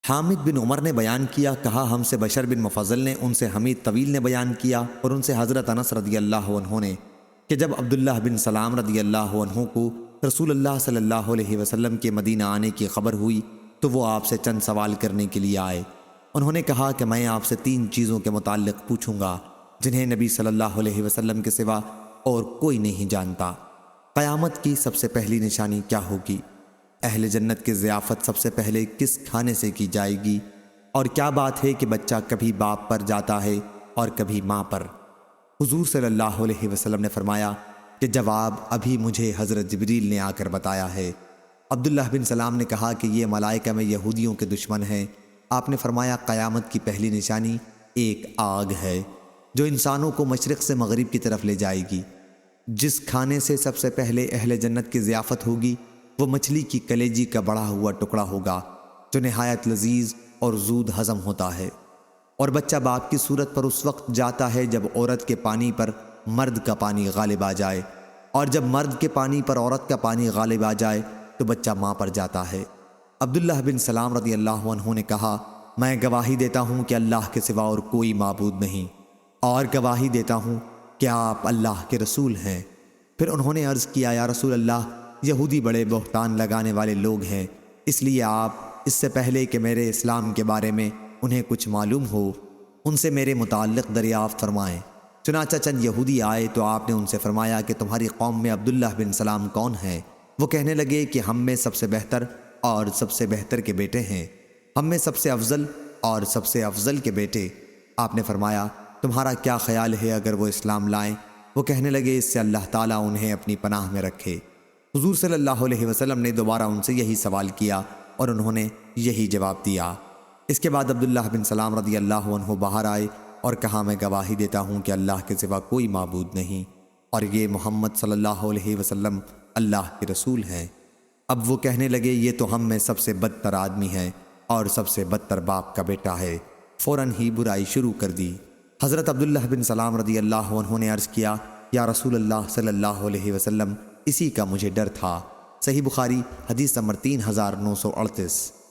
حامد بن عمر نے بیان کیا، کہا ہم سے بشر بن مفضل نے، ان سے حمید طویل نے بیان کیا، اور ان سے حضرت انس رضی اللہ عنہ نے کہ جب عبداللہ بن سلام رضی اللہ عنہ کو رسول اللہ صلی اللہ علیہ وسلم کے مدینہ آنے کی خبر ہوئی تو وہ آپ سے چند سوال کرنے کے لیے آئے۔ انہوں نے کہا کہ میں آپ سے 3 چیزوں کے متعلق پوچھوں گا جنہیں نبی صلی اللہ علیہ وسلم کے سوا اور کوئی نہیں جانتا۔ قیامت کی سب سے پہلی نشانی کیا ہوگی؟ اہل جنت کی ضیافت سب سے پہلے کس کھانے سے کی جائے گی؟ اور کیا بات ہے کہ بچہ کبھی باپ پر جاتا ہے اور کبھی ماں پر؟ حضور صلی اللہ علیہ وسلم نے فرمایا کہ جواب ابھی مجھے حضرت جبریل نے آ کر بتایا ہے۔ عبداللہ بن سلام نے کہا کہ یہ ملائکہ میں یہودیوں کے دشمن ہیں۔ آپ نے فرمایا قیامت کی پہلی نشانی ایک آگ ہے جو انسانوں کو مشرق سے مغرب کی طرف لے جائے گی۔ جس کھانے سے سب سے پہلے اہل جنت کی ضیافت ہوگی وہ مچھلی کی کلیجی کا بڑا ہوا ٹکڑا ہوگا جو نہایت لذیذ اور زود ہضم ہوتا ہے۔ اور بچہ باپ کی صورت پر اس وقت جاتا ہے جب عورت کے پانی پر مرد کا پانی غالب آ جائے، اور جب مرد کے پانی پر عورت کا پانی غالب آ جائے تو بچہ ماں پر جاتا ہے۔ عبداللہ بن سلام رضی اللہ عنہ نے کہا میں گواہی دیتا ہوں کہ اللہ کے سوا اور کوئی معبود نہیں، اور گواہی دیتا ہوں کہ آپ اللہ کے رسول ہیں۔ پھر انہوں نے عرض کیا یا رسول اللہ، یہودی بڑے بہتان لگانے والے لوگ ہیں، اس لیے آپ اس سے پہلے کہ میرے اسلام کے بارے میں انہیں کچھ معلوم ہو ان سے میرے متعلق دریافت فرمائیں۔ چنانچہ چند یہودی آئے تو آپ نے ان سے فرمایا کہ تمہاری قوم میں عبداللہ بن سلام کون ہیں؟ وہ کہنے لگے کہ ہم میں سب سے بہتر اور سب سے بہتر کے بیٹے ہیں، ہم میں سب سے افضل اور سب سے افضل کے بیٹے۔ آپ نے فرمایا تمہارا کیا خیال ہے اگر وہ اسلام لائیں؟ وہ کہنے لگے اس سے اللہ تعالیٰ انہیں اپنی پناہ میں رکھے۔ حضور صلی اللہ علیہ وسلم نے دوبارہ ان سے یہی سوال کیا اور انہوں نے یہی جواب دیا۔ اس کے بعد عبداللہ بن سلام رضی اللہ عنہ باہر آئے اور کہا میں گواہی دیتا ہوں کہ اللہ کے سوا کوئی معبود نہیں، اور یہ محمد صلی اللہ علیہ وسلم اللہ کے رسول ہیں۔ اب وہ کہنے لگے یہ تو ہم میں سب سے بدتر آدمی ہے اور سب سے بدتر باپ کا بیٹا ہے۔ فوراً ہی برائی شروع کر دی۔ حضرت عبداللہ بن سلام رضی اللہ عنہ نے عرض کیا یا رسول اللہ صلی اللہ علیہ وسلم، اسی کا مجھے ڈر تھا۔ صحیح بخاری حدیث نمبر 3938۔